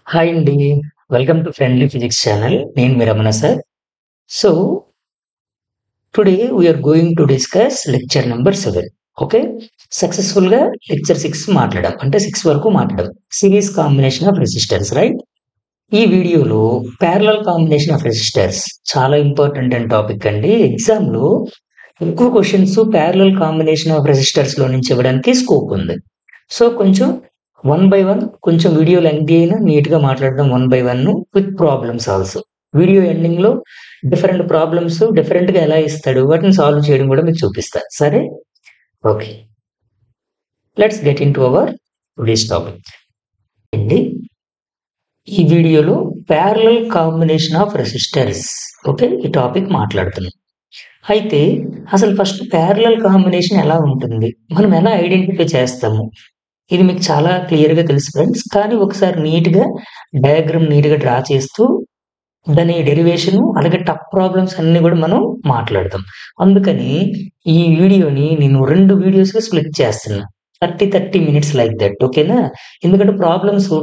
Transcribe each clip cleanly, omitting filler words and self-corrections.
Hi అండి. Welcome to friendly physics channel. నేను మీ Ramana sir. So, today we are going to discuss lecture number 7. Okay. సక్సెస్‌ఫుల్‌గా lecture 6 మాట్లాడాం. అంటే 6 వరకు మాట్లాడాం. Series combination of resistors right? ఈ వీడియోలో పారలల్ కాంబినేషన్ ఆఫ్ రెసిస్టర్స్ చాలా ఇంపార్టెంట్ అయిన టాపిక్ అండి. ఎగ్జామ్‌లో ఎక్కువ క్వెషన్స్ పారలల్ కాంబినేషన్ ఆఫ్ రెసిస్టర్స్‌లో నుంచి ఇవ్వడానికి స్కోప్ ఉంది. సో, కొంచెం వన్ బై వన్ కొంచెం వీడియో లెంగ్తీ అయినా నీట్‌గా మాట్లాడదాం one by one with problems also. Video ఎండింగ్‌లో డిఫరెంట్ ప్రాబ్లమ్స్ డిఫరెంట్‌గా ఎలా ఇస్తాడు వాటిని సాల్వ్ చేయడం కూడా మీకు చూపిస్తా. సరే? Okay. Let's get into hour today's topic. అండి ఈ వీడియోలో parallel combination of resistors okay ఈ టాపిక్ మాట్లాడుతున్నాం. అయితే అసలు ఫస్ట్ పారలల్ కాంబినేషన్ ఎలా ఉంటుంది? మనం ఎలా ఐడెంటిఫై చేస్తాము? ఇది మీకు చాలా క్లియర్‌గా తెలుసు ఫ్రెండ్స్. కానీ ఒకసారి డయాగ్రామ్ నీట్‌గా డ్రా చేస్తూ దాని డెరివేషను అలాగే టఫ్ ప్రాబ్లమ్స్ అన్నీ కూడా మనం మాట్లాడదాం. అందుకని ఈ వీడియోని నేను 2 వీడియోస్‌గా స్ప్లిట్ చేస్తున్నా. 30 మినిట్స్ లైక్ థట్ ఓకేనా? ఎందుకంటే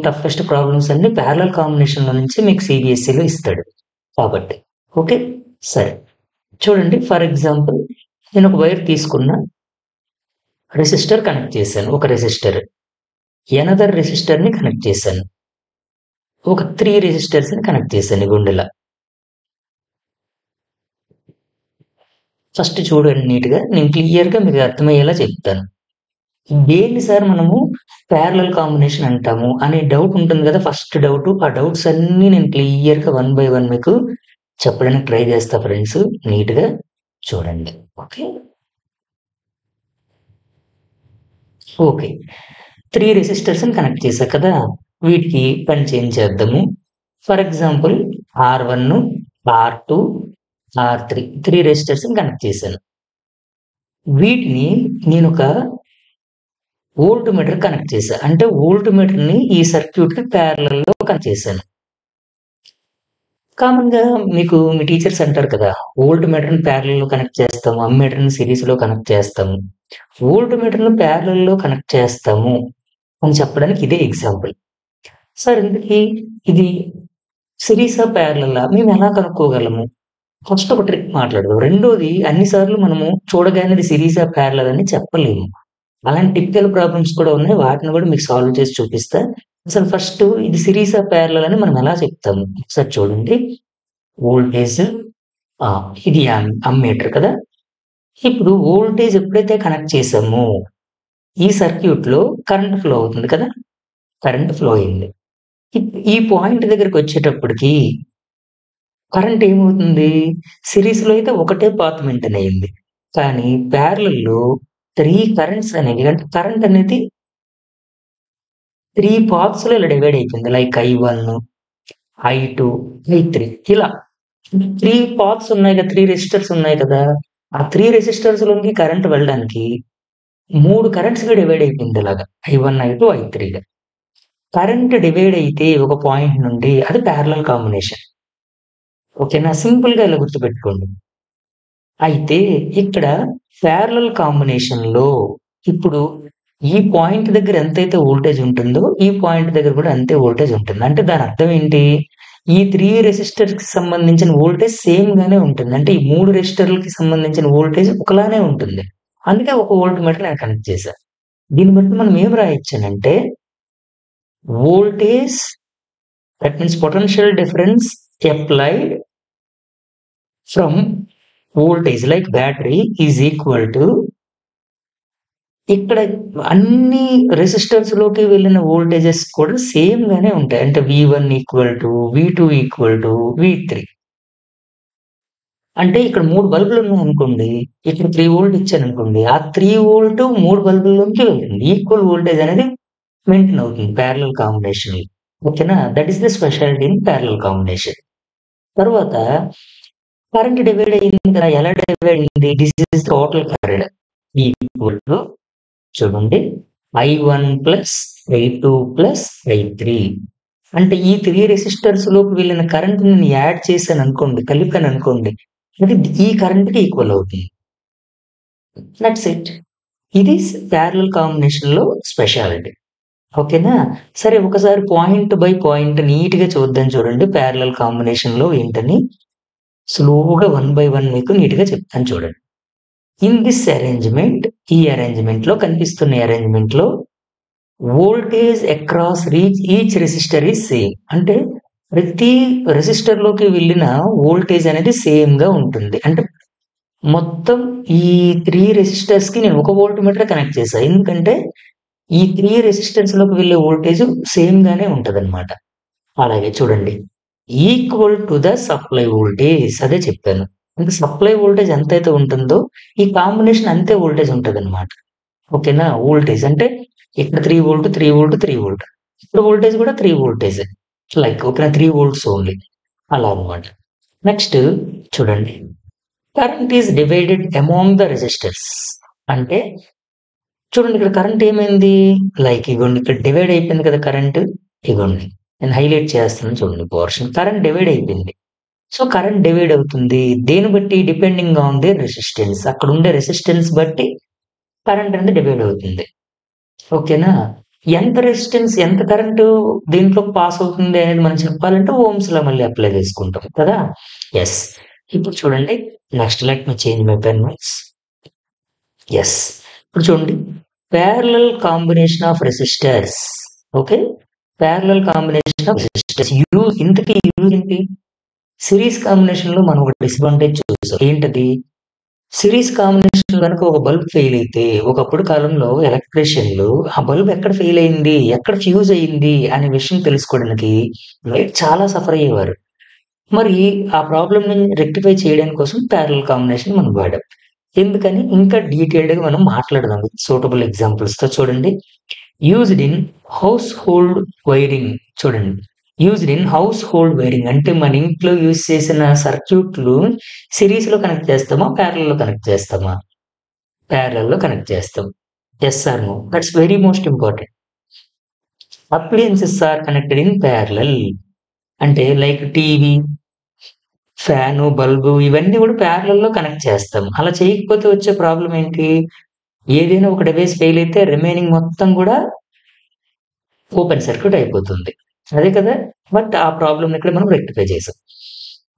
టఫెస్ట్ ప్రాబ్లమ్స్ అన్నీ పారలల్ కాంబినేషన్‌లో నుంచి మీకు సీబీఎస్ఈలో ఇస్తాడు. కాబట్టి ఓకే. సరే. చూడండి ఫర్ ఎగ్జాంపుల్ నేను ఒక వైర్ తీసుకున్నా. రెసిస్టర్ కనెక్ట్ చేశాను. ఒక రెసిస్టర్. ఎనదర్ రెసిస్టర్‌ని కనెక్ట్ చేశాను. ఒక 3 రెసిస్టర్స్‌ని కనెక్ట్ చేశాను ఈ గుండెలా. ఫస్ట్ చూడండి నీట్‌గా. నేను క్లియర్‌గా మీకు అర్థమయ్యేలా చెప్తాను. దేన్ని సార్ మనము పారలల్ కాంబినేషన్ అంటాము అనే డౌట్ ఉంటుంది కదా! First doubt. ఆ డౌట్స్ అన్నీ నేను క్లియర్‌గా వన్ బై వన్ మీకు చెప్పడానికి ట్రై చేస్తా ఫ్రెండ్స్. నీట్‌గా చూడండి. ఓకే. ఓకే. 3 రెసిస్టర్స్‌ని కనెక్ట్ చేశా కదా! వీటికి పని చేంజ్ చేద్దాము. For example R1, R2, R3 3 రెసిస్టర్స్‌ని connect చేశాను. వీటిని నేనొక వోల్ట్ మీటర్ కనెక్ట్ చేశా. అంటే వోల్ట్ మీటర్‌ని ఈ సర్క్యూట్‌కి పారలెల్‌లో కనెక్ట్ చేశాను. కామన్‌గా మీకు మీ టీచర్స్ అంటారు కదా! వోల్ట్ మీటర్‌ని పారలెల్‌లో కనెక్ట్ చేస్తాము. అమ్మీటర్‌ని సిరీస్‌లో కనెక్ట్ చేస్తాము. వోల్ట్ మీటర్‌ని పారలెల్‌లో కనెక్ట్ చేస్తాము అని చెప్పడానికి ఇదే ఎగ్జాంపుల్. సార్ ఇంతకీ ఇది సిరీసా? పారలెలా? మేమెలా కనుక్కోగలము? ఫస్ట్ ఒక ట్రిక్ మాట్లాడదాం. రెండోది అన్ని సార్లు మనము చూడగానే ఇది సిరీసా? పారలెల్ అని చెప్పలేము. అలాంటి టిపికల్ ప్రాబ్లమ్స్ కూడా ఉన్నాయి. వాటిని కూడా మీకు సాల్వ్ చేసి చూపిస్తా. అసలు ఫస్ట్ ఇది సిరీసా? పారలెల్ అని మనం ఎలా చెప్తాము? ఒకసారి చూడండి. వోల్టేజ్ ఇది అమ్మీటర్ కదా! ఇప్పుడు వోల్టేజ్ ఎప్పుడైతే కనెక్ట్ చేసామో ఈ సర్క్యూట్‌లో కరెంట్ ఫ్లో అవుతుంది కదా! కరెంట్ ఫ్లో అయింది. ఈ పాయింట్ దగ్గరికొచ్చేటప్పటికి కరెంట్ ఏమవుతుంది? సిరీస్‌లో అయితే ఒకటే పాత్ మెయింటైన్ అయింది. కానీ పారలెల్‌లో 3 కరెంట్స్ అనేవి అంటే కరెంట్ అనేది 3 పాత్స్‌లో ఇలా డివైడ్ అయిపోయింది. లైక్ I1, I2, I3 ఇలా 3 పాత్స్ ఉన్నాయి కదా! 3 రెసిస్టర్స్ ఉన్నాయి కదా! ఆ 3 రెసిస్టర్స్‌లోకి కరెంట్ వెళ్ళడానికి 3 కరెంట్స్‌గా డివైడ్ అయిపోయింది ఇలాగా. I1, I2, I3గా. కరెంట్ డివైడ్ అయితే ఒక పాయింట్ నుండి అది పారలెల్ కాంబినేషన్. ఓకేనా? సింపుల్‌గా ఇలా గుర్తుపెట్టుకోండి. అయితే ఇక్కడ పారలెల్ కాంబినేషన్‌లో ఇప్పుడు ఈ పాయింట్ దగ్గర ఎంతైతే వోల్టేజ్ ఉంటుందో, ఈ పాయింట్ దగ్గర కూడా అంతే వోల్టేజ్ ఉంటుంది. అంటే దాని అర్థం ఏంటి? ఈ 3 రెసిస్టర్స్‌కి సంబంధించిన వోల్టేజ్ సేమ్ గానే ఉంటుంది. అంటే ఈ 3 రెసిస్టర్‌లకి సంబంధించిన వోల్టేజ్ ఒకలానే ఉంటుంది. అందుకే ఒక వోల్ట్ మీటర్ నేను కనెక్ట్ చేశా. దీన్ని బట్టి మనం ఏం రాయొచ్చనంటే voltage that means potential difference applied from voltage like battery is equal to ఇక్కడ అన్ని రెసిస్టర్స్‌లోకి వెళ్ళిన వోల్టేజెస్ కూడా సేమ్ గానే ఉంటాయి. అంటే V1 equal to, V2 equal to, V3. అంటే ఇక్కడ 3 బల్బులున్నాయనుకోండి. ఇక్కడ 3 వోల్ట్ ఇచ్చాననుకోండి. ఆ 3 వోల్ట్ 3 బల్బుల్లోకి వెళ్తుంది. ఈక్వల్ వోల్టేజ్ అనేది మెయింటైన్ అవుతుంది పారలెల్ కాంబినేషన్‌లో. ఓకేనా? That is the speciality in parallel combination. తర్వాత కరెంట్ డివైడ్ అయింది కదా! ఎలా డివైడ్ అయింది? This is total current equal to చూడండి I1 plus I2 plus I3 అంటే ఈ 3 రెసిస్టర్స్‌లోకి వెళ్ళిన కరెంట్ నేను యాడ్ చేశాననుకోండి, కలిపాననుకోండి. అది ఈ కరెంట్‌కి ఈక్వల్ అవుతుంది. That's it. ఇది పారలెల్ కాంబినేషన్‌లో స్పెషాలిటీ. ఓకేనా? సరే ఒకసారి పాయింట్ బై పాయింట్ నీట్‌గా చూద్దాం చూడండి. ప్యారలల్ కాంబినేషన్‌లో ఏంటని స్లోగా వన్ బై వన్ మీకు నీట్‌గా చెప్తాను చూడండి. ఇన్ దిస్ అరేంజ్‌మెంట్ ఈ అరేంజ్‌మెంట్‌లో కనిపిస్తున్న అరేంజ్‌మెంట్‌లో voltage across each resistor is same. అంటే ప్రతి రెసిస్టర్‌లోకి వెళ్ళిన వోల్టేజ్ అనేది సేమ్‌గా ఉంటుంది. అంటే మొత్తం ఈ 3 రెసిస్టర్స్‌కి నేను ఒక వోల్ట్‌మీటర్ కనెక్ట్ చేశా. ఎందుకంటే ఈ 3 రెసిస్టెన్స్‌లోకి వెళ్ళే వోల్టేజ్ సేమ్‌గానే ఉంటదనమాట. అలాగే చూడండి. Equal to the supply voltage అదే చెప్పాను. అంటే సప్లై వోల్టేజ్ ఎంతైతే ఉంటుందో ఈ కాంబినేషన్ అంతే వోల్టేజ్ ఉంటదనమాట. ఓకేనా? వోల్టేజ్ అంటే ఇక్కడ 3 వోల్ట్, 3 వోల్ట్, 3 వోల్ట్. ఇక్కడ వోల్టేజ్ కూడా 3 వోల్టేజే. లైక్ ఓకేనా? 3 వోల్ట్స్ ఓన్లీ. అలా అన్నమాట. నెక్స్ట్ చూడండి. Current is divided among the resistors. అంటే చూడండి ఇక్కడ కరెంట్ ఏమైంది? లైక్ ఇగోండి ఇక్కడ డివైడ్ అయిపోయింది కదా కరెంట్. ఇగోండి. నేను హైలైట్ చేస్తున్నాను చూడండి పోర్షన్. కరెంట్ డివైడ్ అయిపోయింది. సో కరెంట్ డివైడ్ అవుతుంది. దేన్ని బట్టి? Depending on the resistance. అక్కడ ఉండే రెసిస్టెన్స్ బట్టి కరెంట్ అనేది డివైడ్ అవుతుంది. ఓకేనా? ఎంత రెసిస్టెన్స్, ఎంత కరెంటు దీంట్లో పాస్ అవుతుంది అనేది మనం చెప్పాలంటే ఓమ్స్ లా మళ్ళీ అప్లై చేసుకుంటాం కదా! యెస్. ఇప్పుడు చూడండి next let me change my pen notes. Yes. ఇప్పుడు చూడండి parallel combination of resistors. Okay. Parallel combination of resistors. ఇంతకీ యూజ్ ఏంటి? సిరీస్ కాంబినేషన్‌లో మనం ఒక డిసడ్వాంటేజ్ చూసాం. ఏంటది? సిరీస్ కాంబినేషన్ గనుక ఒక బల్బ్ ఫెయిల్ అయితే ఒకప్పుడు కాలంలో ఎలక్ట్రీషియన్‌లు ఆ బల్బ్ ఎక్కడ ఫెయిల్ అయింది? ఎక్కడ ఫ్యూజ్ అయింది? అనే విషయం తెలుసుకోవడానికి లైట్ చాలా సఫర్ అయ్యేవారు. మరి ఆ ప్రాబ్లమ్‌ని రెక్టిఫై చేయడానికి కోసం పారలల్ కాంబినేషన్ మనం వాడాం. ఎందుకని? ఇంకా డీటెయిల్డ్‌గా మనం మాట్లాడదాం విత్ సూటబుల్ ఎగ్జాంపుల్స్‌తో చూడండి. Used in household wiring చూడండి. Used in household wiring అంటే మన ఇంట్లో యూజ్ చేసిన సర్క్యూట్లు సిరీస్‌లో కనెక్ట్ చేస్తామా? పారలెల్‌లో కనెక్ట్ చేస్తామా? పారలెల్‌లో కనెక్ట్ చేస్తాం. Yes or no? That's very most important. Appliances are connected in parallel. అంటే లైక్ టీవీ, ఫ్యాను, బల్బు ఇవన్నీ కూడా పారలెల్‌లో కనెక్ట్ చేస్తాం. అలా చేయకపోతే వచ్చే ప్రాబ్లమ్ ఏంటి? ఏదైనా ఒక డివైస్ ఫెయిల్ అయితే రిమైనింగ్ మొత్తం కూడా ఓపెన్ సర్క్యూట్ అయిపోతుంది. అదే కదా! బట్ ఆ ప్రాబ్లమ్‌ని ఇక్కడ మనం రెక్టిఫై చేసాం.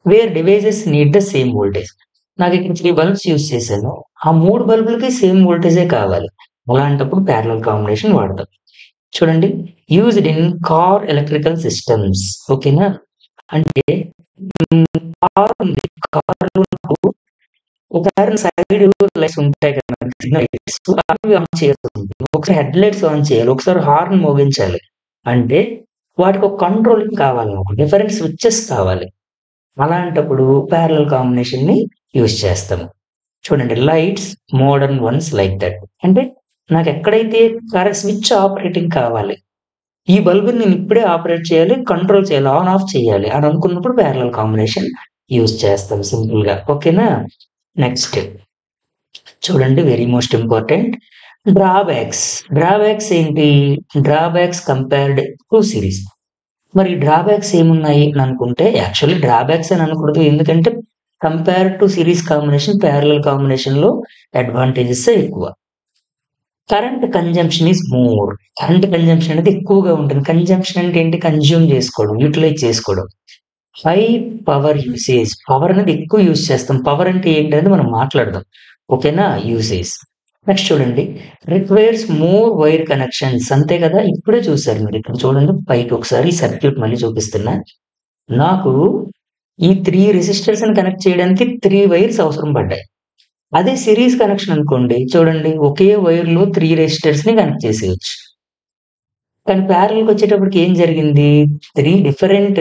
Where devices need the same voltage. నాకిక్కడ 3 బల్బ్స్ యూజ్ చేశాను. ఆ 3 బల్బులకి సేమ్ వోల్టేజే కావాలి. అలాంటప్పుడు పారలెల్ కాంబినేషన్ వాడతాం. చూడండి used in car electrical systems. ఓకేనా? అంటే కార్ ఉంది. కార్‌లో నాకు ఒకసారి సైడ్ లైట్స్ ఉంటాయి కదా! సిగ్నల్ లైట్స్ అవి ఆన్ చేయాల్సుంటుంది. ఒకసారి హెడ్ లైట్స్ ఆన్ చేయాలి. ఒకసారి హార్న్ మోగించాలి. అంటే వాటికి ఒక కంట్రోలింగ్ కావాలి నాకు. డిఫరెంట్ స్విచెస్ కావాలి. అలాంటప్పుడు పారలెల్ కాంబినేషన్‌ని యూజ్ చేస్తాము. చూడండి lights modern once like that. అంటే నాకెక్కడైతే స్విచ్ ఆపరేటింగ్ కావాలి. ఈ బల్బుని నేను ఇప్పుడే ఆపరేట్ చేయాలి, కంట్రోల్ చేయాలి, ఆన్ ఆఫ్ చేయాలి అని అనుకున్నప్పుడు పారలెల్ కాంబినేషన్ యూజ్ చేస్తాం సింపుల్‌గా. ఓకేనా? నెక్స్ట్ చూడండి very most important drawbacks. Drawbacks ఏంటి? Drawbacks compared to series. మరి డ్రాబ్యాక్స్ ఏమున్నాయి అని అనుకుంటే యాక్చువల్లీ డ్రాబ్యాక్స్ అని అనకూడదు. ఎందుకంటే compare to series combination, parallel కాంబినేషన్‌లో అడ్వాంటేజెసే ఎక్కువ. Current consumption is more. Current consumption అనేది ఎక్కువగా ఉంటుంది. కన్జంప్షన్ అంటే ఏంటి? కన్జ్యూమ్ చేసుకోవడం, యుటిలైజ్ చేసుకోవడం. High power usage. పవర్ అనేది ఎక్కువ యూజ్ చేస్తాం. పవర్ అంటే ఏంటనేది మనం మాట్లాడదాం. ఓకేనా? యూసేజ్. నెక్స్ట్ చూడండి. Requires more wire connections. అంతే కదా! ఇప్పుడే చూసారు మీరు. ఇక్కడ చూడండి పైకి ఒకసారి ఈ సర్క్యూట్ మళ్ళీ చూపిస్తున్నా. నాకు ఈ 3 రెసిస్టర్స్‌ని కనెక్ట్ చేయడానికి 3 వైర్స్ అవసరం పడ్డాయి. అదే సిరీస్ కనెక్షన్ అనుకోండి. చూడండి ఒకే వైర్‌లో 3 రెసిస్టర్స్‌ని కనెక్ట్ చేసేయొచ్చు. కానీ పారలెల్‌కొచ్చేటప్పటికి ఏం జరిగింది? 3 డిఫరెంట్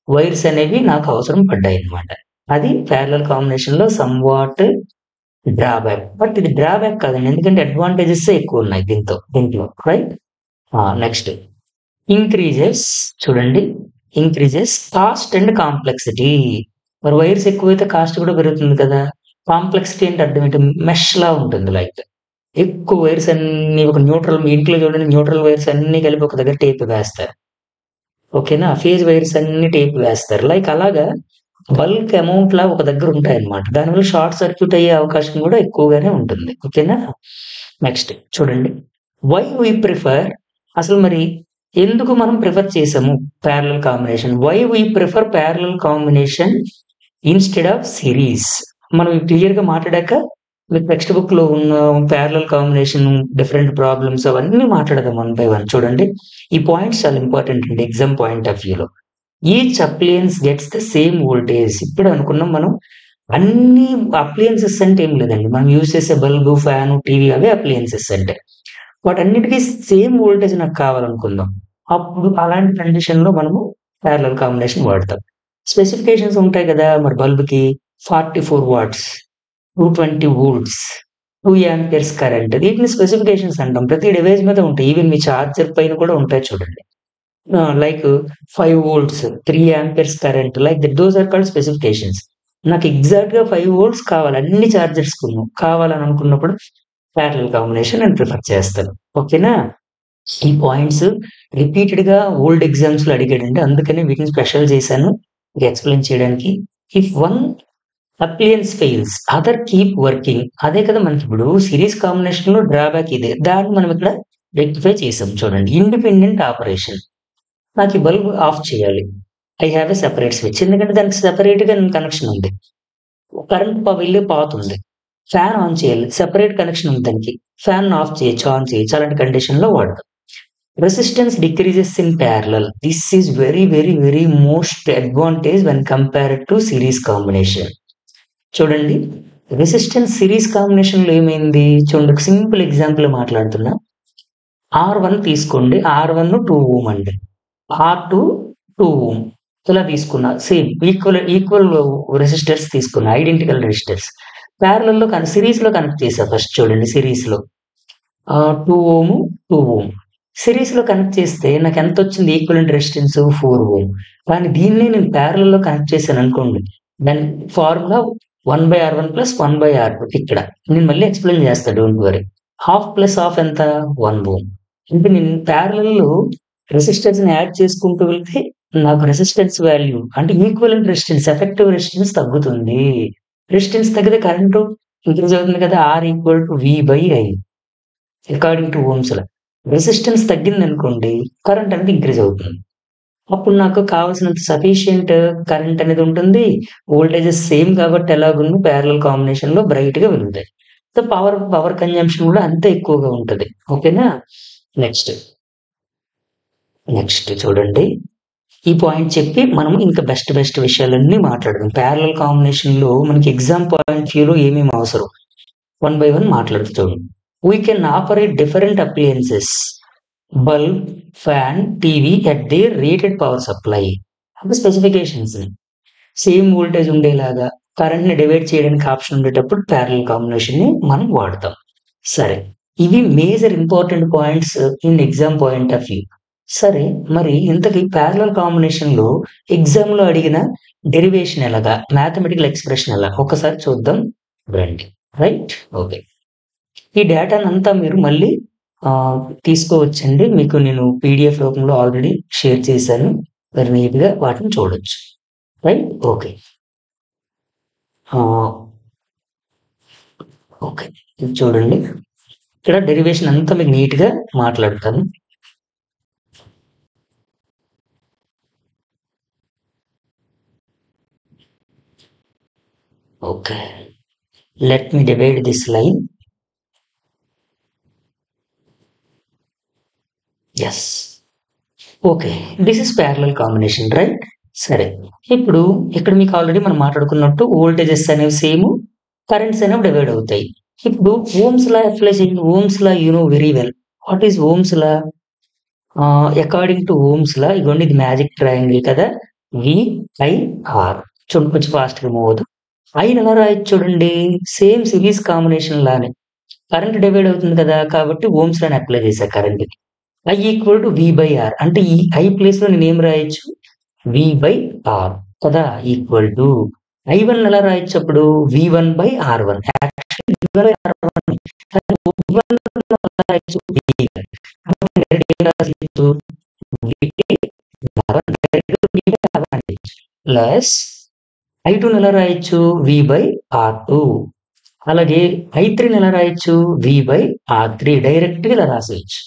వైర్స్ అనేవి నాకు అవసరం పడ్డాయన్నమాట. అది పారలెల్ కాంబినేషన్‌లో సమ్‌వాట్ డ్రాబ్యాక్. బట్ ఇది డ్రాబ్యాక్ కాదండి. ఎందుకంటే అడ్వాంటేజెసే ఎక్కువున్నాయి దీంట్లో. రైట్? నెక్స్ట్ ఇంక్రీజెస్ చూడండి. Increases cost and complexity. మరి వైర్స్ ఎక్కువైతే కాస్ట్ కూడా పెరుగుతుంది కదా! కాంప్లెక్సిటీ అంటే అర్థం ఏంటి? మెష్‌లా ఉంటుంది లైక్. ఎక్కువ వైర్స్ అన్నీ ఒక న్యూట్రల్ మీ ఇంట్లో చూడండి న్యూట్రల్ వైర్స్ అన్నీ కలిపి ఒక దగ్గర టేప్ వేస్తారు. ఓకేనా? ఫేజ్ వైర్స్ అన్నీ టేప్ వేస్తారు. లైక్ అలాగా బల్క్ అమౌంట్‌లా ఒక దగ్గర ఉంటాయన్నమాట. దానివల్ల షార్ట్ సర్క్యూట్ అయ్యే అవకాశం కూడా ఎక్కువగానే ఉంటుంది. ఓకేనా? నెక్స్ట్ చూడండి. వై వి ప్రిఫర్ అసలు మరి ఎందుకు మనం ప్రిఫర్ చేసాము parallel combination? Why we prefer parallel combination instead of series? మనం క్లియర్‌గా మాట్లాడాక మీకు టెక్స్ట్ బుక్‌లో ఉన్న ప్యారలల్ కాంబినేషన్ డిఫరెంట్ ప్రాబ్లమ్స్ అవన్నీ మాట్లాడదాం వన్ బై వన్. చూడండి. ఈ పాయింట్స్ చాలా ఇంపార్టెంట్ అండి ఎగ్జామ్ పాయింట్ ఆఫ్ వ్యూలో. Each appliance gets the same voltage. ఇప్పుడే అనుకున్నాం మనం. అన్ని అప్లయన్సెస్ అంటే ఏం లేదండి. మనం యూజ్ చేసే బల్బు, ఫ్యాను, టీవీ అవే అప్లయన్సెస్ అంటే. వాటన్నిటికి సేమ్ వోల్టేజ్ నాకు కావాలనుకుందాం. అప్పుడు అలాంటి కండిషన్‌లో మనము ప్యారలల్ కాంబినేషన్ వాడతాం. స్పెసిఫికేషన్స్ ఉంటాయి కదా! మరి బల్బ్‌కి 44 వాట్స్, 220 వోల్ట్స్, 2 యాంపియర్స్ కరెంట్. వీటిని స్పెసిఫికేషన్స్ అంటాం. ప్రతి డివైస్ మీద ఉంటాయి. ఈవెన్ మీ చార్జర్ పైన కూడా ఉంటాయి చూడండి. Like 5 volts, 3 amperes current like that those are called specifications. నాకు ఎగ్జాక్ట్‌గా 5 వోల్ట్స్ కావాలి. అన్ని చార్జర్స్‌కును. కావాలని అనుకున్నప్పుడు ప్యారలల్ కాంబినేషన్ నేను ప్రిఫర్ చేస్తాను. ఓకేనా? ఈ పాయింట్స్ రిపీటెడ్‌గా ఓల్డ్ ఎగ్జామ్స్‌లో అడిగాడండి. అందుకని వీటిని స్పెషల్ చేశాను. మీకు ఎక్స్‌ప్లెయిన్ చేయడానికి. If one appliance fails, other keep working. అదే కదా మనకిప్పుడు సిరీస్ కాంబినేషన్‌లో డ్రాబ్యాక్ ఇదే. దాన్ని మనం ఇక్కడ రెక్టిఫై చేసాం చూడండి. Independent operation. నాకు ఈ బల్బ్ ఆఫ్ చేయాలి. I have a separate switch. ఎందుకంటే దానికి సెపరేట్‌గా కనెక్షన్ ఉంది. కరెంట్ వెళ్ళే పాత్ ఉంది. ఫ్యాన్ ఆన్ చేయాలి. సెపరేట్ కనెక్షన్ ఉంది దానికి. ఫ్యాన్ ఆఫ్ చేయొచ్చు, ఆన్ చేయొచ్చు. అలాంటి కండిషన్‌లో వాడతాం. Resistance decreases in parallel. This is very, very, very most advantage when compared to series combination. చూడండి. రెసిస్టెన్స్ సిరీస్ కాంబినేషన్‌లో ఏమైంది? చూడండి ఒక సింపుల్ ఎగ్జాంపుల్ మాట్లాడుతున్నా. R1 తీసుకోండి. R1 2 ఓం అండి. R2 2 ohm. ఇలా తీసుకున్నా. సేమ్ ఈక్వల్ రెసిస్టర్స్ తీసుకున్నా. Identical resistors. ప్యారలల్‌లో సిరీస్‌లో కనెక్ట్ చేశా ఫస్ట్ చూడండి సిరీస్‌లో. 2 ఓం, 2 ఓం. సిరీస్‌లో కనెక్ట్ చేస్తే నాకెంతొచ్చింది ఈక్వివలెంట్ రెసిస్టెన్స్ 4 ఓం. కానీ దీన్నే నేను ప్యారలల్‌లో కనెక్ట్ చేశాననుకోండి. దాని ఫార్ములా 1/R1 ప్లస్ 1/R2 ఇక్కడ. నేను మళ్ళీ ఎక్స్‌ప్లెయిన్ చేస్తా don't worry. Half plus half ఎంత? 1 ఓం. అంటే నేను ప్యారలల్‌లో రెసిస్టెన్స్‌ని యాడ్ చేసుకుంటూ వెళ్తే నాకు రెసిస్టెన్స్ వాల్యూ అంటే ఈక్వివలెంట్ రెసిస్టెన్స్, ఎఫెక్టివ్ రెసిస్టెన్స్ తగ్గుతుంది. రెసిస్టెన్స్ తగ్గితే కరెంటు ఇంక్రీజ్ అవుతుంది కదా! R equal to V/I according to Ohm's law. Resistance తగ్గిందనుకోండి కరెంట్ అనేది ఇంక్రీజ్ అవుతుంది. అప్పుడు నాకు కావాల్సినంత సఫిషియంట్ కరెంట్ అనేది ఉంటుంది. వోల్టేజెస్ సేమ్ కాబట్టి ఎలాగున్న ప్యారలల్ కాంబినేషన్‌లో బ్రైట్‌గా వెలుగుతాయి. సో, పవర్ కన్జంప్షన్ కూడా అంతే ఎక్కువగా ఉంటది. ఓకేనా? నెక్స్ట్. నెక్స్ట్ చూడండి. ఈ పాయింట్ చెప్పి మనం ఇంకా బెస్ట్ విషయాలన్నీ మాట్లాడదాం. ప్యారలల్ కాంబినేషన్‌లో మనకి ఎగ్జామ్ పాయింట్ వ్యూలో ఏమేమి అవసరం? వన్ బై వన్ మాట్లాడుతూ చూడండి. We can operate different appliances, bulb, fan, TV at their rated power supply. అవి స్పెసిఫికేషన్స్‌ని. సేమ్ వోల్టేజ్ ఉండేలాగా కరెంట్‌ని డివైడ్ చేయడానికి ఆప్షన్ ఉండేటప్పుడు ప్యారలల్ కాంబినేషన్‌ని మనం వాడతాం. సరే. ఇవి major important points in exam point of view. సరే మరి ఇంతకీ ప్యారలల్ కాంబినేషన్‌లో ఎగ్జామ్‌లో అడిగిన డెరివేషన్ ఎలాగా? మ్యాథమెటికల్ ఎక్స్‌ప్రెషన్ ఎలా? ఒక్కసారి చూద్దాం రండి. రైట్? ఓకే. ఈ డేటానంతా మీరు మళ్ళీ తీసుకోవచ్చండి. మీకు నేను పీడీఎఫ్ రూపంలో ఆల్రెడీ షేర్ చేశాను. మీరు నీట్‌గా వాటిని చూడొచ్చు. రైట్? ఓకే. ఓకే. ఇది చూడండి. ఇక్కడ డెరివేషన్ అంతా మీకు నీట్‌గా మాట్లాడతాను. Okay. Let me divide this line. Yes. Okay. This is parallel combination right? సరే. ఇప్పుడు ఇక్కడ మీకు ఆల్రెడీ మనం మాట్లాడుకున్నట్టు వోల్టేజెస్ అనేవి సేము, కరెంట్స్ అనేవి డివైడ్ అవుతాయి. ఇప్పుడు ఓమ్స్ లా అప్లై చేయండి. Ohm's law you know very well. What is Ohm's law? According to Ohm's law ఇగోండి ఇది మ్యాజిక్ ట్రయాంగిల్ కదా! VIR. చూడండి కొంచెం ఫాస్ట్‌గా మూవ్ అవుదాం. ఐని ఎలా రాయొచ్చు చూడండి. సేమ్ సిరీస్ కాంబినేషన్ లానే. కరెంట్ డివైడ్ అవుతుంది కదా! కాబట్టి ఓమ్స్ లాని అప్లై చేశా కరెంట్‌కి. I ఈక్వల్ టు V/R అంటే ఈ I ప్లేస్‌లో నేనేం రాయొచ్చు? V/R కదా! ఈక్వల్ టు I1 ఎలా రాయొచ్చు అప్పుడు? V1/R1. యాక్చువల్లీ V1/R1 కానీ V1 ఎలా రాయొచ్చు? V1. డైరెక్ట్‌గా ఏం రాసేయొచ్చు? V/R1 డైరెక్ట్‌గా V/R1 రాయొచ్చు. ప్లస్ I2ని ఎలా రాయొచ్చు? V/R2. అలాగే I3ని ఎలా రాయొచ్చు? V/R3 డైరెక్ట్‌గా ఇలా రాసేయొచ్చు.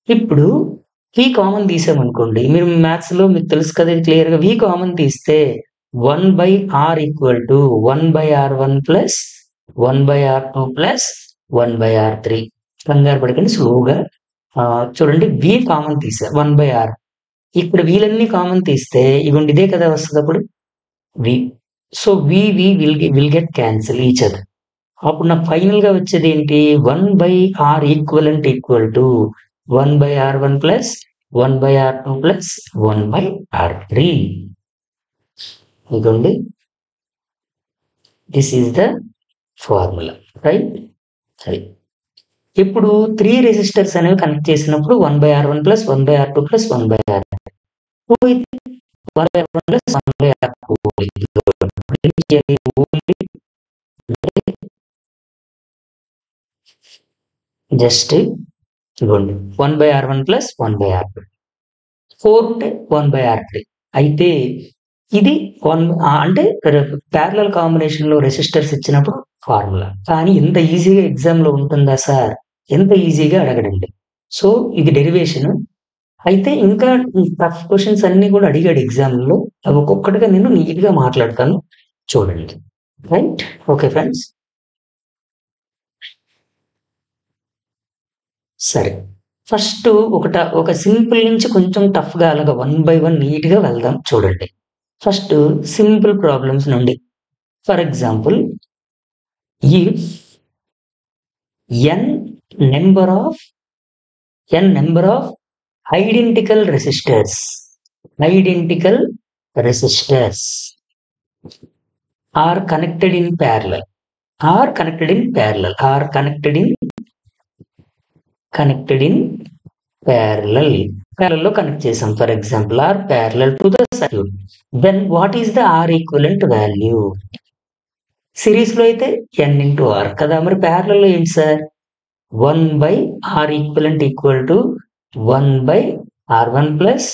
ఇప్పుడు V కామన్ తీసామనుకోండి, మీరు మ్యాథ్స్ లో మీకు తెలుసు కదా ఇది క్లియర్ గా. V కామన్ తీస్తే 1/R equal to 1/R1 plus 1/R2 plus 1/R3. కంగారు పడకండి, స్లోగా చూడండి. V కామన్ తీసా 1/R. ఇక్కడ వీలన్నీ కామన్ తీస్తే ఇవ్వండి ఇదే కదా వస్తుంది అప్పుడు V. So V will get cancel each other. అప్పుడు నాకు ఫైనల్ గా వచ్చేది ఏంటి? 1/R equivalent equal to 1/R1 plus 1/R2 plus 1/R3. ఇదిగోండి, this is the formula, right? సరే, ఇప్పుడు 3 రెసిస్టర్స్ అనేవి కనెక్ట్ చేసినప్పుడు 1/R1 plus 1/R2 plus 1/R3 1/R1 plus 1/R2 just ఇవ్వండి 1/R1 ప్లస్ 1/R2 4 ఉంటే 1/R3. అయితే ఇది అంటే ప్యారలల్ కాంబినేషన్ లో రెసిస్టర్స్ ఇచ్చినప్పుడు ఫార్ములా. కానీ ఇంత ఈజీగా ఎగ్జామ్ లో ఉంటుందా సార్? ఎంత ఈజీగా అడగడండి. సో ఇది డెరివేషన్. అయితే ఇంకా టఫ్ క్వశ్చన్స్ అన్ని కూడా అడిగాడు ఎగ్జామ్ లో. అవి ఒక్కొక్కటిగా నేను నీట్ గా మాట్లాడతాను, చూడండి. రైట్? ఓకే ఫ్రెండ్స్, సరే. ఫస్ట్ ఒక సింపుల్ నుంచి కొంచెం టఫ్ గా అలాగా 1 by 1 నీట్ గా వెళ్దాం, చూడండి. ఫస్ట్ సింపుల్ ప్రాబ్లమ్స్ నుండి. For example, if n number of identical resistors are connected in parallel లో కనెక్ట్ చేసాం. For example, R parallel to the circuit, then what is the R equivalent value? Series లో అయితే n into are కదా, మరి parallel లో ఏంటి sir? 1/R equivalent equal to 1/R1 plus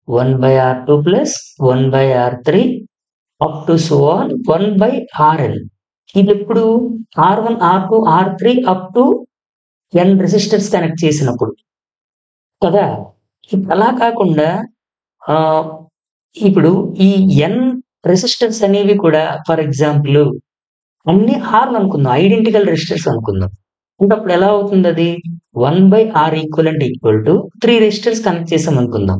1/R2 plus 1/R3 up to so on 1/Rn. ఇది ఎప్పుడు? R1, R2, R3 up to n resistors connect చేసినప్పుడు కదా. అలా కాకుండా ఇప్పుడు ఈ n రెసిస్టర్స్ అనేవి కూడా, ఫర్ ఎగ్జాంపుల్ అన్ని ఆర్లు అనుకుందాం, ఐడెంటికల్ రెసిస్టర్స్ అనుకుందాం. అంటే అప్పుడు ఎలా అవుతుంది? అది 1/R equivalent equal to 3 resistors connect చేసాం అనుకుందాం.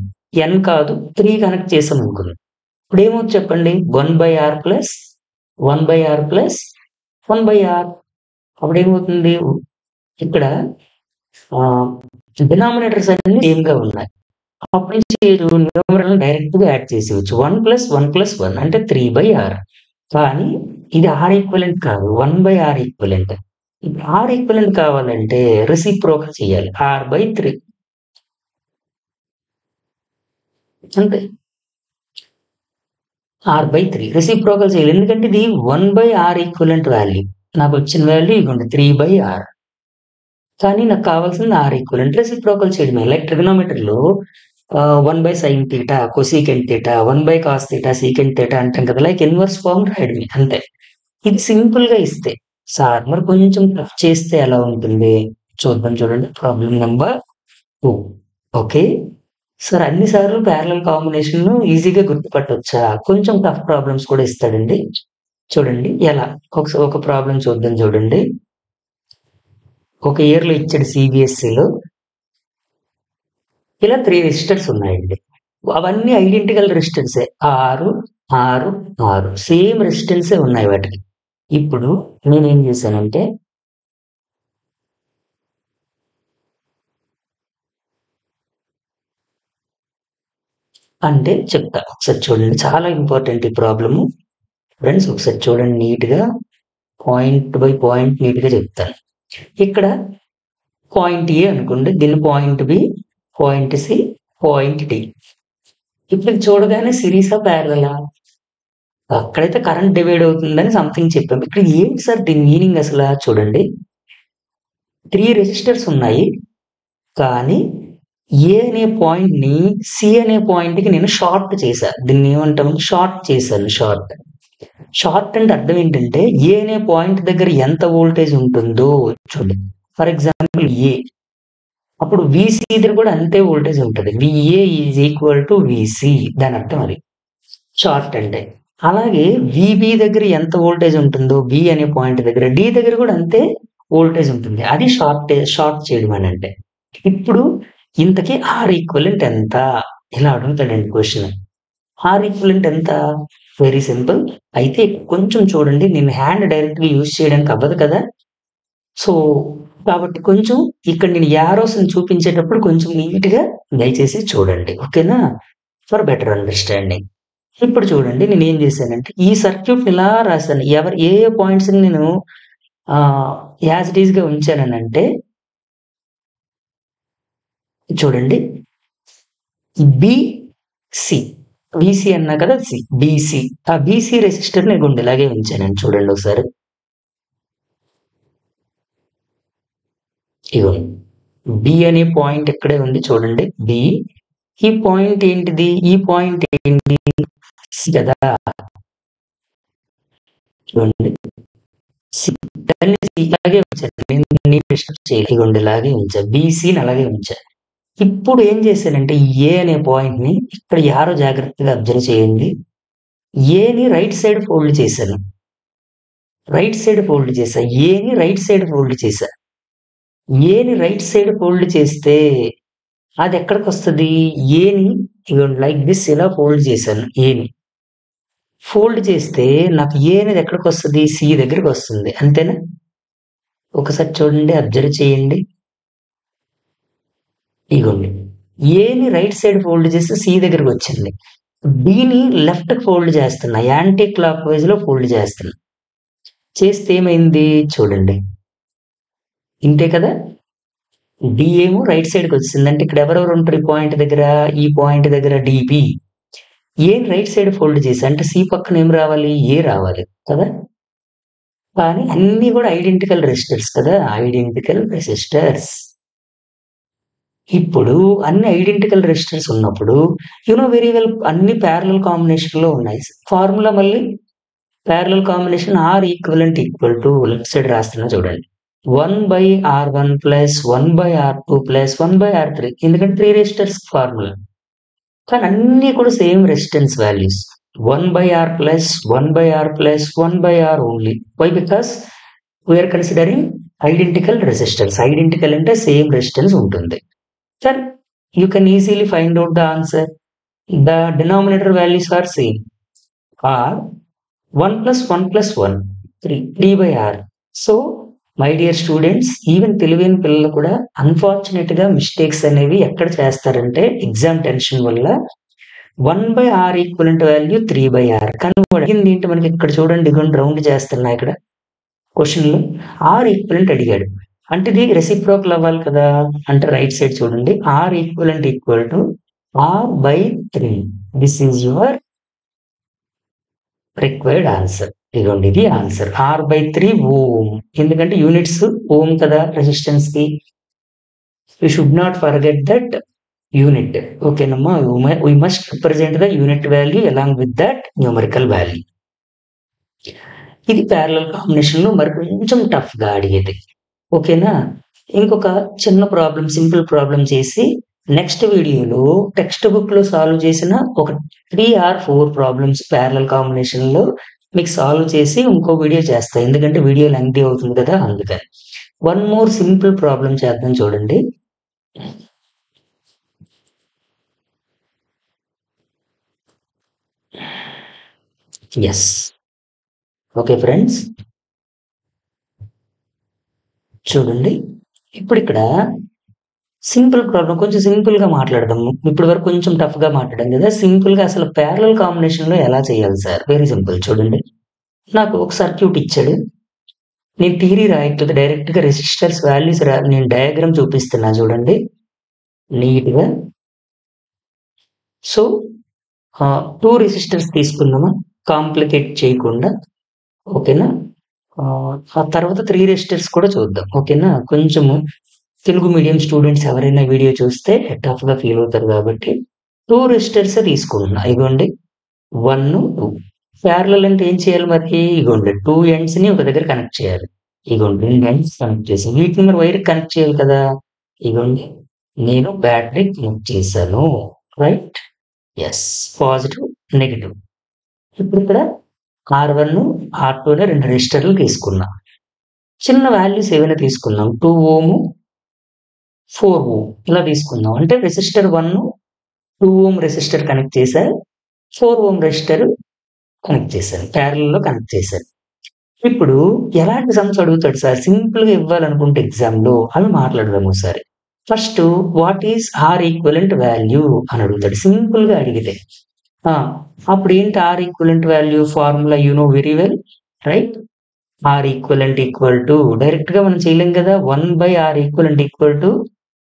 n కాదు, 3 కనెక్ట్ చేసాం అనుకుందాం. ఇప్పుడు ఏమవుతుంది చెప్పండి? 1/R plus 1/R plus 1/R. అప్పుడు ఏమవుతుంది? ఇక్కడ డినామినేటర్స్ అన్ని సేమ్ గా ఉన్నాయి. అప్పటి నుంచి న్యూమరల్ డైరెక్ట్ గా యాడ్ చేసేవచ్చు. 1 ప్లస్ 1 ప్లస్ 1 అంటే 3/R. కానీ ఇది ఆర్ ఈక్వలెంట్ కాదు, 1/R ఈక్వలెంట్. ఇప్పుడు ఆర్ ఈక్వలెంట్ కావాలంటే రెసిప్రోకల్ చేయాలి, R/3 అంతే. R/3 రెసిప్రోకల్ చేయాలి, ఎందుకంటే ఇది 1/R ఈక్వలెంట్ వాల్యూ. నాకు వచ్చిన వాల్యూ ఇవ్వండి 3/R. కానీ నాకు కావాల్సింది ఆర్ ఈక్వలెంట్. రెసిప్రోకల్ చేయడమే. లైక్ ట్రిగనోమెట్రీ లో 1/sin θ కొసీకెంట్ θ 1/cos θ సీకెంట్ θ అంటాం కదా, లైక్ ఇన్వర్స్ ఫార్మ్ రాయడమే అంతే. ఇది సింపుల్ గా ఇస్తే సార్, మరి కొంచెం టఫ్ చేస్తే ఎలా ఉంటుంది చూద్దాం. చూడండి, ప్రాబ్లం నెంబర్ 2. ఓకే సార్, అన్ని సార్లు ప్యారలల్ కాంబినేషన్ ఈజీగా గుర్తుపట్టొచ్చా? కొంచెం టఫ్ ప్రాబ్లమ్స్ కూడా ఇస్తాడండి. చూడండి ఎలా. ఒక ప్రాబ్లం చూద్దాం. చూడండి, ఒక ఇయర్ లో ఇచ్చాడు సిబిఎస్ఈలో. ఇలా 3 రెసిస్టర్స్ ఉన్నాయండి. అవన్నీ ఐడెంటికల్ రెసిస్టెన్సే, 6 6 6 సేమ్ రెసిస్టెన్సే ఉన్నాయి వాటికి. ఇప్పుడు నేనేం చేశానంటే, చెప్తా ఒకసారి చూడండి. చాలా ఇంపార్టెంట్ ఈ ప్రాబ్లము ఫ్రెండ్స్. ఒకసారి చూడండి నీట్ గా, పాయింట్ బై పాయింట్ నీట్ గా చెప్తాను. ఇక్కడ పాయింట్ ఏ అనుకోండి, దీన్ని point B, point C, point D. ఇప్పుడు చూడగానే సిరీసా ప్యారలలా? అక్కడైతే కరెంట్ డివైడ్ అవుతుందని సంథింగ్ చెప్పాం. ఇక్కడ ఏంటి సార్ దీని మీనింగ్ అసలు? చూడండి, 3 రెసిస్టర్స్ ఉన్నాయి, కానీ ఏ అనే పాయింట్ ని సి అనే పాయింట్ కి నేను షార్ట్ చేశాను. దీన్ని ఏమంటాం? షార్ట్ చేశాను. షార్ట్ అంటే అర్థం ఏంటంటే, ఏ అనే పాయింట్ దగ్గర ఎంత వోల్టేజ్ ఉంటుందో చూడండి. ఫర్ ఎగ్జాంపుల్ ఏ అప్పుడు VC దగ్గర కూడా అంతే వోల్టేజ్ ఉంటుంది. VA is equal to VC, దాని అర్థం అది షార్ట్ అంటే. అలాగే VB దగ్గర ఎంత వోల్టేజ్ ఉంటుందో B అనే పాయింట్ దగ్గర D దగ్గర కూడా అంతే వోల్టేజ్ ఉంటుంది. అది షార్ట్ చేయడం అని అంటే. ఇప్పుడు ఇంతకీ R ఈక్వలెంట్ ఎంత? ఇలా అడుగుతాడండి క్వశ్చన్. R ఈక్వలెంట్ ఎంత? Very simple. అయితే కొంచెం చూడండి, నేను హ్యాండ్ డైరెక్ట్ గా యూజ్ చేయడానికి అవ్వదు కదా, సో కాబట్టి కొంచెం ఇక్కడ నేను యారోస్ ని చూపించేటప్పుడు కొంచెం నీట్ గా దయచేసి చూడండి, ఓకేనా, ఫర్ బెటర్ అండర్స్టాండింగ్. ఇప్పుడు చూడండి, నేను ఏం చేశానంటే ఈ సర్క్యూట్ ఇలా రాశాను. ఏ పాయింట్స్ నేను యాజ్ ఇట్ ఈస్ గా ఉంచానంటే చూడండి, BC VC అన్నా కదా, BC, ఆ BC రెసిస్టర్ ని ఇలాగే ఉంచానండి. చూడండి ఒకసారి, ఇవ్వండి B అనే పాయింట్ ఇక్కడే ఉంది చూడండి. B, ఈ పాయింట్ ఏంటిది? ఈ పాయింట్ ఏంటి? C కదా. చూడండి, ఇలాగే ఉంచాను, ఇలాగే ఉంచా, BCని అలాగే ఉంచా. ఇప్పుడు ఏం చేశానంటే A అనే పాయింట్ ని ఇక్కడ యారో జాగ్రత్తగా అబ్జర్వ్ చేయండి. ఏని రైట్ సైడ్ ఫోల్డ్ చేశాను, రైట్ సైడ్ ఫోల్డ్ చేశా. ఏని రైట్ సైడ్ ఫోల్డ్ చేశా. ఏని రైట్ సైడ్ ఫోల్డ్ చేస్తే అది ఎక్కడికి వస్తుంది? ఏని లైక్ దిస్ ఇలా ఫోల్డ్ చేశాను. ఏని ఫోల్డ్ చేస్తే నాకు ఏ అనేది ఎక్కడికి వస్తుంది? C దగ్గరికి వస్తుంది, అంతేనా? ఒకసారి చూడండి, అబ్జర్వ్ చేయండి. ఇగోండి, ఏని రైట్ సైడ్ ఫోల్డ్ చేస్తే C దగ్గరికి వచ్చింది. బిని లెఫ్ట్ ఫోల్డ్ చేస్తున్నా, యాంటీ క్లాక్ వైజ్ లో ఫోల్డ్ చేస్తున్నా. చేస్తే ఏమైంది చూడండి, ఇంతే కదా. డి ఏమో రైట్ సైడ్కి వచ్చింది, అంటే ఇక్కడ ఎవరెవరు ఉంటారు ఈ పాయింట్ దగ్గర? ఈ పాయింట్ దగ్గర DB. ఏని రైట్ సైడ్ ఫోల్డ్ చేసి అంటే C పక్కన ఏం రావాలి? ఏ రావాలి కదా. కానీ అన్ని కూడా ఐడెంటికల్ రెసిస్టర్స్ కదా, ఐడెంటికల్ రెసిస్టర్స్. ఇప్పుడు అన్ని ఐడెంటికల్ రెసిస్టర్స్ ఉన్నప్పుడు వెరీ వెల్ అన్ని ప్యారలల్ కాంబినేషన్ లో ఉన్నాయి. ఫార్ములా మళ్ళీ parallel combination R equivalent equal to left side రాస్తున్నా చూడండి, 1/R1 plus 1/R2 plus 1/R3. ఎందుకంటే 3 రెసిస్టర్స్ ఫార్ములా, కానీ అన్ని కూడా same resistance values. 1/R plus 1/R plus 1/R only. Why? Because we're considering identical resistors. Identical అంటే same resistance ఉంటుంది. Then you can easily find out the answer. The denominator values are same. R 1 plus 1 plus 1 3 by R. So my dear students, even తెలివైన పిల్లలు కూడా unfortunate గా mistakes అనేవి ఎక్కడ చేస్తారంటే exam tension వల్ల 1/R ఈక్వలెంట్ వాల్యూ 3/R. కానీ అడిగింది ఏంటి మనకి? ఇక్కడ చూడండి, రౌండ్ చేస్తున్నా ఇక్కడ క్వశ్చన్ లో R ఈక్వలెంట్ అడిగాడు, అంటే ఇది రెసిప్రోకల్ అవ్వాలి కదా. అంటే రైట్ సైడ్ చూడండి, R equivalent equal to R/3. This is your required answer. ఇదిగోండి, ఇది ఆన్సర్. R/3 ఓం, ఎందుకంటే యూనిట్స్ ఓం కదా రెసిస్టెన్స్ కి. You should not forget that unit, ఓకేనమ్మా. We must represent the unit value along with that numerical value. ఇది parallel combination లో మరి కొంచెం టఫ్ గా అడిగేది, ఓకేనా. ఇంకొక చిన్న ప్రాబ్లం, సింపుల్ ప్రాబ్లం చేసి నెక్స్ట్ వీడియోలో టెక్స్ట్ బుక్ లో సాల్వ్ చేసిన ఒక 3 or 4 ప్రాబ్లమ్స్ ప్యారలల్ కాంబినేషన్ లో మీకు సాల్వ్ చేసి ఇంకో వీడియో చేస్తా, ఎందుకంటే వీడియో లెంగ్తీ అవుతుంది కదా, అందుకని. వన్ మోర్ సింపుల్ ప్రాబ్లం చేద్దాం చూడండి. ఎస్, ఓకే ఫ్రెండ్స్, చూడండి. ఇప్పుడు ఇక్కడ సింపుల్ ప్రాబ్లం, కొంచెం సింపుల్ గా మాట్లాడదాము. ఇప్పుడు వరకు కొంచెం టఫ్ గా మాట్లాడడం కదా, సింపుల్ గా అసలు ప్యారలల్ కాంబినేషన్ లో ఎలా చేయాలి సార్? Very simple. చూడండి, నాకు ఒక సర్క్యూట్ ఇచ్చాడు, నేను థియరీ రాయట్లేదు, డైరెక్ట్ గా రెసిస్టర్స్ వాల్యూస్ నేను డయాగ్రామ్ చూపిస్తున్నా చూడండి నీట్ గా. సో 2 రెసిస్టర్స్ తీసుకుందామా, కాంప్లికేట్ చేయకుండా, ఓకేనా. ఆ తర్వాత 3 రెసిస్టర్స్ కూడా చూద్దాం, ఓకేనా. కొంచెము తెలుగు మీడియం స్టూడెంట్స్ ఎవరైనా వీడియో చూస్తే టఫ్ గా ఫీల్ అవుతారు కాబట్టి 2 రెసిస్టర్స్ తీసుకుంటున్నా. ఇగోండి 1, 2. ప్యారలల్ అంటే ఏం చేయాలి మరి? ఇగోండి 2 ఎండ్స్ ని ఒక దగ్గర కనెక్ట్ చేయాలి. ఇగోండి 2 ఎండ్స్ కనెక్ట్ చేసి వీటిని మరి వైర్ కనెక్ట్ చేయాలి కదా. ఇగోండి నేను బ్యాటరీ కనెక్ట్ చేశాను. రైట్? ఎస్. Positive, negative. ఇప్పుడు ఇక్కడ R1, R2 అనే 2 రెసిస్టర్లు తీసుకున్నా. చిన్న వాల్యూస్ ఏవైనా తీసుకుందాం. 2 ఓము, 4 ఓం ఇలా తీసుకుందాం. అంటే రెసిస్టర్ 1 2 ఓం రెసిస్టర్ కనెక్ట్ చేశారు. 4 ఓం రెసిస్టర్ కనెక్ట్ చేశారు. ప్యారలల్ లో కనెక్ట్ చేశారు. ఇప్పుడు ఎలాంటి సమ్స్ అడుగుతాడు సార్? సింపుల్ గా ఇవ్వాలనుకుంటే ఎగ్జామ్ లో అవి మాట్లాడదాం ఒకసారి. First what is R equivalent value అని అడుగుతాడు. సింపుల్ గా అడిగితే అప్పుడు ఏంటి R equivalent value formula? You know very well, right? R equivalent equal to direct గా మనం చేయలేం కదా. 1/r equivalent equal to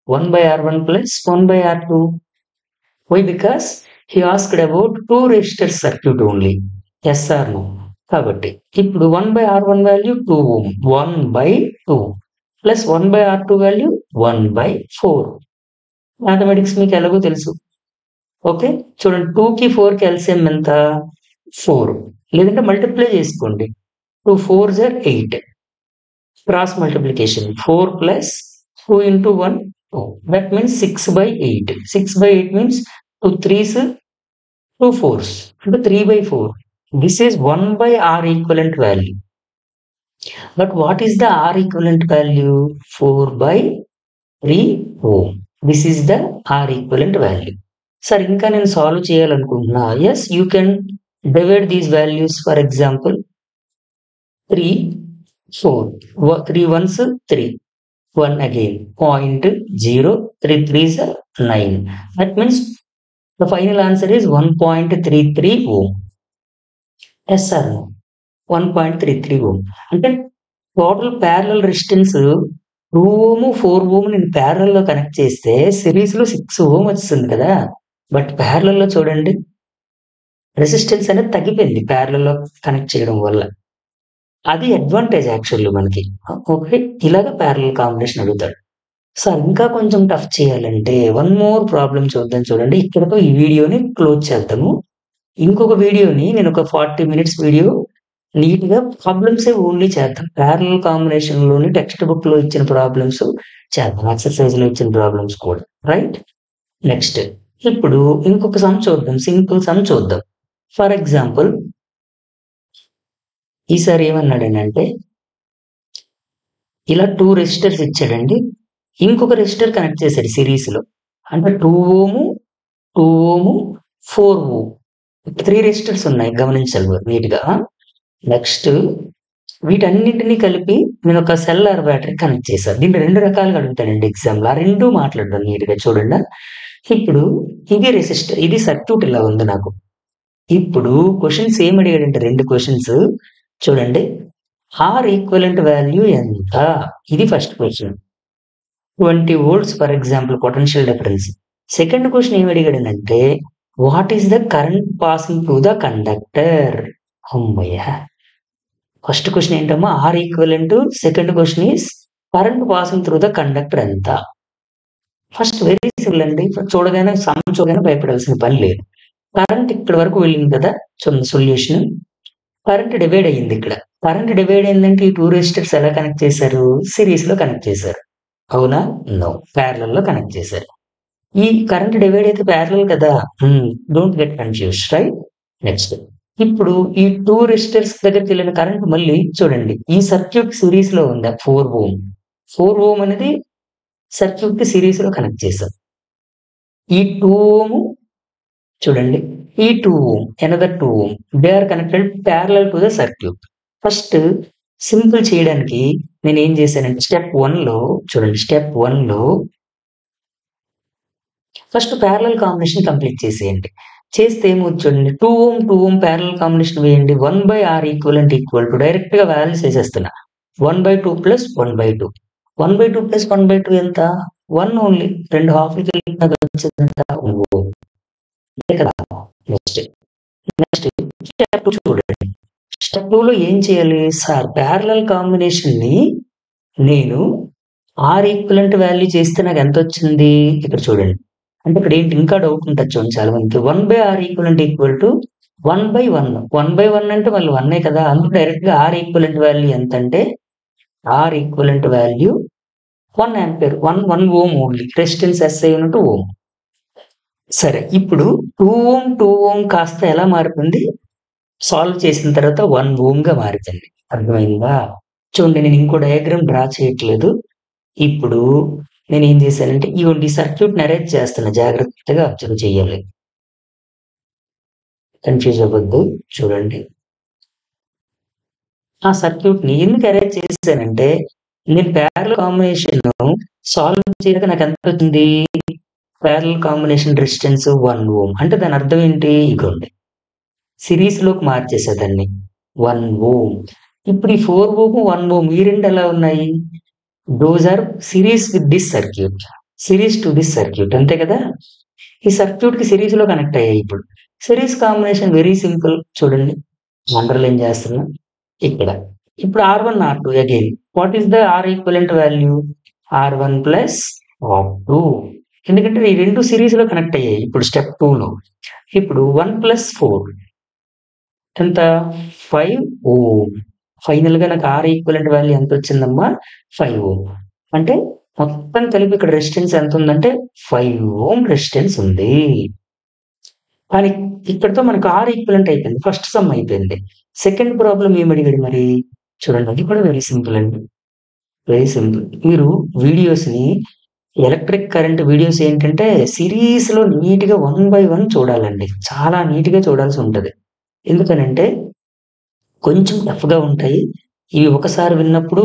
1/r1 plus 1/r2. Why? Because he asked about 2 resistor circuit only. Yes or no? కాబట్టి ఇప్పుడు 1/r1 value 2 ohm, 1/2 plus 1/r2 value 1/4. Mathematics మీకు ఎలాగో తెలుసు. Okay, చూడండి 2 కి 4 కి ఎల్సిఎం ఎంత? 4. లేదంటే మల్టిప్లై చేసుకోండి. 2 4s are 8. Cross multiplication 4 plus 2 into 1 2. That means 6/8. 6/8 means 2 3s 2 4s అంటే 3/4. This is 1/r equivalent value. But what is the R equivalent value? 4/3 ohm. This is the R equivalent value. Sir, ఇంకా నేను solve చేయాలనుకుంటున్నా. Yes, you can divide these values. For example, 3 4 3 ones 3, 1 again 0.0, 3 3s are 9. That means the final answer is 1.33 ohm. Yes or no? 1.33 ohm. అంటే total parallel resistance 2 ohm 4 ohm నేను parallel లో connect చేస్తే series లో 6 ohm వస్తుంది కదా. But parallel లో చూడండి resistance అనేది తగ్గిపోయింది ప్యారలల్ లో కనెక్ట్ చేయడం వల్ల. అది అడ్వాంటేజ్ యాక్చువల్లీ మనకి. ఓకే, ఇలాగ ప్యారలల్ కాంబినేషన్ అడుగుతాడు. సార్ ఇంకా కొంచెం టఫ్ చేయాలంటే వన్ మోర్ ప్రాబ్లం చూద్దాం. చూడండి, ఇక్కడతో ఈ వీడియోని క్లోజ్ చేద్దాము. ఇంకొక వీడియోని నేను ఒక 40 minutes వీడియో నీట్ గా ప్రాబ్లమ్స్ ఓన్లీ చేద్దాం. ప్యారలల్ కాంబినేషన్ లోని టెక్స్ట్ బుక్ లో ఇచ్చిన ప్రాబ్లమ్స్ చేద్దాం, ఎక్సర్సైజ్ లో ఇచ్చిన ప్రాబ్లమ్స్ కూడా. రైట్? నెక్స్ట్ ఇప్పుడు ఇంకొక సమ్ చూద్దాం, సింపుల్ సమ్ చూద్దాం. ఫర్ ఎగ్జాంపుల్ ఈసారి ఏమన్నాడనంటే ఇలా 2 రెసిస్టర్స్ ఇచ్చాడండి. ఇంకొక రెసిస్టర్ కనెక్ట్ చేశాడు సిరీస్ లో. అంటే 2 ఓము 2 ఓము 4 ఓం 3 రెసిస్టర్స్ ఉన్నాయి, గమనించాలి నీట్ గా. నెక్స్ట్ వీటన్నిటిని కలిపి నేను ఒక సెల్ ఆర్ బ్యాటరీ కనెక్ట్ చేశాను. దీన్ని 2 రకాలుగా అడుగుతాడండి ఎగ్జామ్ లో. ఆ 2 మాట్లాడదాం నీట్ గా. చూడండి, ఇప్పుడు ఇది రెసిస్టర్, ఇది సర్క్యూట్ ఇలా ఉంది నాకు. ఇప్పుడు క్వశ్చన్స్ ఏం అడిగాడంటే 2 క్వశ్చన్స్ చూడండి. ఆర్ ఈక్వలెంట్ వాల్యూ ఎంత? ఇది first question. 20 volts for example potential difference. Second question ఏం అడిగాడనంటే what is the current passing through the conductor? అమ్మయ్య, ఫస్ట్ క్వశ్చన్ ఏంటమ్మా? R equivalent. Second question is current passing through the conductor ఎంత? First very simple అండి. చూడగానే some చూడగానే భయపడాల్సిన పని లేదు. కరెంట్ ఇక్కడ వరకు వెళ్ళింది కదా. చూడండి సొల్యూషన్. కరెంట్ డివైడ్ అయ్యింది ఇక్కడ. కరెంట్ డివైడ్ అయిందంటే ఈ 2 రెసిస్టర్స్ ఎలా కనెక్ట్ చేశారు? సిరీస్ లో కనెక్ట్ చేశారు. అవునా? నో, ప్యారలల్ లో కనెక్ట్ చేశారు. ఈ కరెంట్ డివైడ్ అయితే ప్యారలల్ కదా. Don't get confuse, right? Next ఇప్పుడు ఈ 2 రెసిస్టర్స్ దగ్గరికి వెళ్ళిన కరెంట్ మళ్ళీ చూడండి ఈ సర్క్యూట్ సిరీస్ లో ఉందా? 4 ఓం. 4 ఓం అనేది సర్క్యూట్ కి సిరీస్ లో కనెక్ట్ చేశాం. ఈ 2 ఓము చూడండి, ఈ 2 ohm, another 2 ohm, they are connected parallel to the circuit. First simple చేయడానికి నేను ఏం చేశానంటే స్టెప్ 1 లో చూడండి, స్టెప్ 1 లో ఫస్ట్ ప్యారలల్ కాంబినేషన్ కంప్లీట్ చేసేయండి. చేస్తే ఏమవుతుంది చూడండి, 2 ఓం 2 ఓం ప్యారలల్ కాంబినేషన్ వేయండి. 1/r equivalent equal to direct గా వాల్యూస్ వేసేస్తున్నా. 1/2 ప్లస్ 1/2. 1/2 ప్లస్ 1/2 ఎంత? 1 ఓన్లీ. 2 హాఫ్లకి వచ్చేదంట 1 ఓం. నెక్స్ట్ స్టెప్ 2 చూడండి. స్టెప్ 2 లో ఏం చేయాలి సార్? ప్యారలల్ కాంబినేషన్ ని నేను ఆర్ ఈక్వలెంట్ వాల్యూ చేస్తే నాకు ఎంత వచ్చింది? ఇక్కడ చూడండి. అంటే ఇక్కడ ఏంటి ఇంకా డౌట్ ఉంటుంది చూడండి చాలా మందికి. 1/r equivalent equal to 1/1. 1/1 అంటే మళ్ళీ 1 కదా. అందుకు డైరెక్ట్ గా ఆర్ ఈక్వలెంట్ వాల్యూ ఎంత అంటే R equivalent value 1 ampere 1 ohm only resistance SI unit ohm. సరే ఇప్పుడు 2 ఓం 2 ఓం కాస్త ఎలా మారిపోయింది? సాల్వ్ చేసిన తర్వాత 1 ఓంగా మారిపోయింది. అర్థమైందా? చూడండి నేను ఇంకో డయాగ్రామ్ డ్రా చేయట్లేదు. ఇప్పుడు నేనేం చేశానంటే ఇగోండి ఈ సర్క్యూట్‌ని అరేంజ్ చేస్తున్నా, జాగ్రత్తగా అబ్జర్వ్ చేయాలి. కన్‌ఫ్యూజ్ అవ్వద్దు. చూడండి. ఆ సర్క్యూట్‌ని ఎందుకు అరేంజ్ చేశానంటే నేను ప్యారలల్ కాంబినేషన్ సాల్వ్ చేయగా నాకెంతొచ్చింది? ప్యారలల్ కాంబినేషన్ రెసిస్టెన్స్ 1 ఓం. అంటే దాని అర్థం ఏంటి? ఇగోండి. సిరీస్‌లోకి మార్చేసా దాన్ని. 1 ఓం. ఇప్పుడు ఈ 4 ఓం, 1 ఓం ఈ 2 ఎలా ఉన్నాయి? Those are series with this circuit. Series to this circuit. అంతే కదా! ఈ సర్క్యూట్‌కి సిరీస్‌లో కనెక్ట్ అయ్యాయి ఇప్పుడు. Series combination very simple. చూడండి. అండర్‌లైన్ చేస్తున్నా ఇక్కడ. ఇప్పుడు R1, R2 again. What is the R equivalent value? R1 plus R2. ఎందుకంటే ఈ 2 సిరీస్‌లో కనెక్ట్ అయ్యాయి. ఇప్పుడు స్టెప్ 2లో. ఇప్పుడు 1 ప్లస్ 4 ఎంత? 5 ఓం. ఫైనల్‌గా నాకు R ఈక్వివలెంట్ వాల్యూ ఎంతొచ్చిందమ్మా? 5 ఓం. అంటే మొత్తం కలిపి ఇక్కడ రెసిస్టెన్స్ ఎంతుందంటే 5 ఓం రెసిస్టెన్స్ ఉంది. కానీ ఇక్కడితో మనకు R ఈక్వివలెంట్ అయిపోయింది. ఫస్ట్ సమ్ అయిపోయింది. సెకండ్ ప్రాబ్లమ్ ఏమడిగాడు మరి? చూడండి అది కూడా వెరీ సింపుల్ అండి. Very simple. మీరు వీడియోస్‌ని ఎలక్ట్రిక్ కరెంట్ వీడియోస్ ఏంటంటే సిరీస్‌లో నీట్‌గా 1 బై 1 చూడాలండి. చాలా నీట్‌గా చూడాల్సి ఉంటది. ఎందుకనంటే కొంచెం టఫ్‌గా ఉంటాయి. ఇవి ఒకసారి విన్నప్పుడు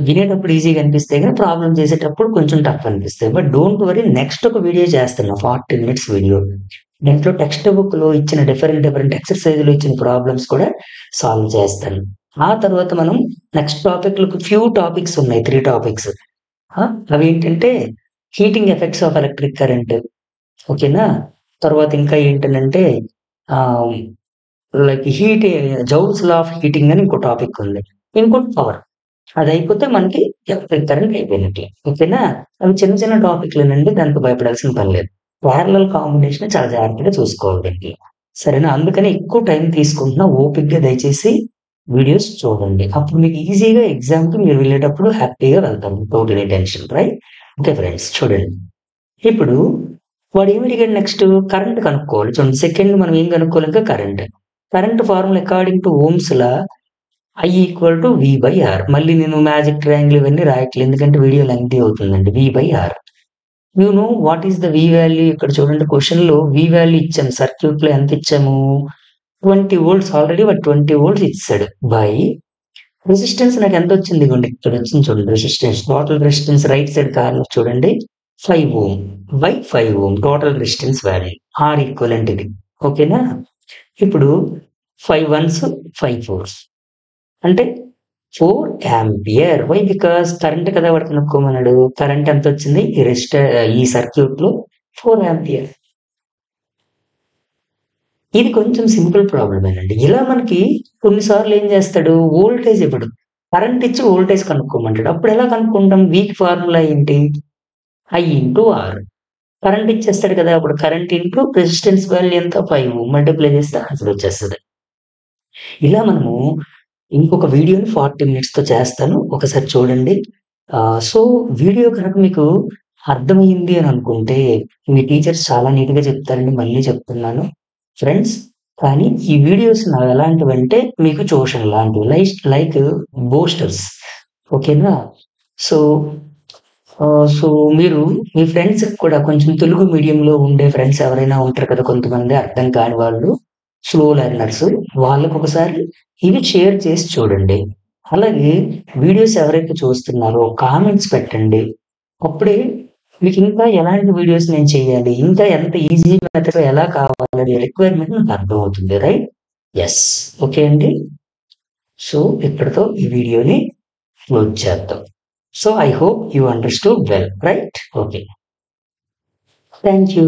వినేటప్పుడు ఈజీగా అనిపిస్తాయి గానీ, ప్రాబ్లమ్ చేసేటప్పుడు కొంచెం టఫ్ అనిపిస్తాయి. బట్ డోంట్ వర్రీ, నెక్స్ట్ ఒక వీడియో చేస్తున్నా 40 మినిట్స్ వీడియో. దీంట్లో టెక్స్ట్ బుక్‌లో ఇచ్చిన డిఫరెంట్ ఎక్సర్‌సైజ్‌లో ఇచ్చిన ప్రాబ్లమ్స్ కూడా సాల్వ్ చేస్తాను. ఆ తర్వాత మనం నెక్స్ట్ టాపిక్‌లకు ఫ్యూ టాపిక్స్ ఉన్నాయి. 3 టాపిక్స్. ఆ! అవేంటంటే heating effects of electric current. ఓకేనా? తర్వాత ఇంకా ఏంటనంటే ఆహ్, like joules law of heating అని ఇంకో టాపిక్ ఉంది. ఇంకోటి పవర్. అదయిపోతే మనకి ఎలక్ట్రిక్ కరెంట్ అయిపోయినట్లే. ఓకేనా? అవి చిన్న చిన్న టాపిక్‌లేనండి. దానికి భయపడాల్సిన పని లేదు. పారలెల్ కాంబినేషన్ చాలా జాగ్రత్తగా చూసుకోవాలండి. సరేనా? అందుకని ఎక్కువ టైం తీసుకుంటున్నా. ఓపికగా దయచేసి వీడియోస్ చూడండి. అప్పుడు మీకు ఈజీగా ఎగ్జామ్‌కి మీరు వెళ్ళేటప్పుడు హ్యాపీగా వెళ్తారు. Without any tension. Right? Okay friends చూడండి. ఇప్పుడు వాడేమడిగాడు నెక్స్ట్? కరెంట్ కనుక్కోవాలి. చూడండి సెకండ్ మనం ఏం కనుక్కోవాలి ఇంకా current. Current formula according to Ohm's law I equal to V/R. మళ్ళీ నేను మ్యాజిక్ ట్రయాంగిల్ ఇవన్నీ రాయట్లేదు. ఎందుకంటే వీడియో లెంగ్తీ అవుతుందండి. V/R. You know what is the V value? ఇక్కడ చూడండి క్వెషన్‌లో V వాల్యూ ఇచ్చాము. సర్క్యూట్‌లో ఎంత ఇచ్చాము? 20 వోల్ట్స్ ఆల్రెడీ వాడు 20 వోల్ట్స్ ఇచ్చేసాడు. బై రెసిస్టెన్స్ నాకు ఎంతొచ్చింది? ఇగోండి ఇక్కడ వచ్చింది చూడండి resistance. Total resistance right side corner చూడండి. 5 ohm by 5 ohm total resistance value. R equivalent ఇది. ఓకేనా? ఇప్పుడు 5 వన్స్ 5 ఫోర్స్ అంటే 4 ఆంపియర్. వై? బికాజ్ కరెంట్ కదా వాడు కనుక్కోమన్నాడు. కరెంట్ ఎంతొచ్చింది? ఈ సర్క్యూట్‌లో 4 ఆంపియర్. ఇది కొంచెం సింపుల్ ప్రాబ్లమేనండి. ఇలా మనకి కొన్ని సార్లు ఏం చేస్తాడు? వోల్టేజ్ ఇవ్వడు. కరెంట్ ఇచ్చి వోల్టేజ్ కనుక్కోమంటాడు. అప్పుడు ఎలా కనుక్కుంటాం? వీకి ఫార్ములా ఏంటి? I into R. కరెంట్ ఇచ్చేస్తాడు కదా! అప్పుడు కరెంట్ ఇంటూ రెసిస్టెన్స్ వాల్యూ ఎంత? 5 మల్టిప్లై చేస్తే ఆన్సర్ వచ్చేస్తది. ఇలా మనము ఇంకొక వీడియోని 40 మినిట్స్‌తో చేస్తాను. ఒకసారి చూడండి. సో, వీడియో కనుక మీకు అర్థమయింది అని అనుకుంటే, మీ టీచర్స్ చాలా నీట్‌గా చెప్తారండి. మళ్ళీ చెప్తున్నాను. ఫ్రెండ్స్, కానీ ఈ వీడియోస్ నావెలాంటివంటే మీకు ట్యూషన్ లాంటివి. Like boosters. ఓకేనా? సో, సో, మీరు మీ ఫ్రెండ్స్‌కి కూడా కొంచెం తెలుగు మీడియంలో ఉండే ఫ్రెండ్స్ ఎవరైనా ఉంటారు కదా! కొంతమంది అర్థం కాని వాళ్ళు. Slow learners. వాళ్ళకొకసారి ఇవి షేర్ చేసి చూడండి. అలాగే వీడియోస్ ఎవరైతే చూస్తున్నారో కామెంట్స్ పెట్టండి. అప్పుడే మీకింకా ఎలాంటి వీడియోస్ నేను చేయాలి, ఇంకా ఎంత ఈజీ మెథడ్‌లో ఎలా కావాలనే రిక్వైర్మెంట్ నాకు అర్థమవుతుంది. రైట్? యెస్. ఓకే అండి. సో, ఇక్కడితో ఈ వీడియోని క్లోజ్ చేద్దాం. So, I hope you understood well. Right? Okay. Thank you.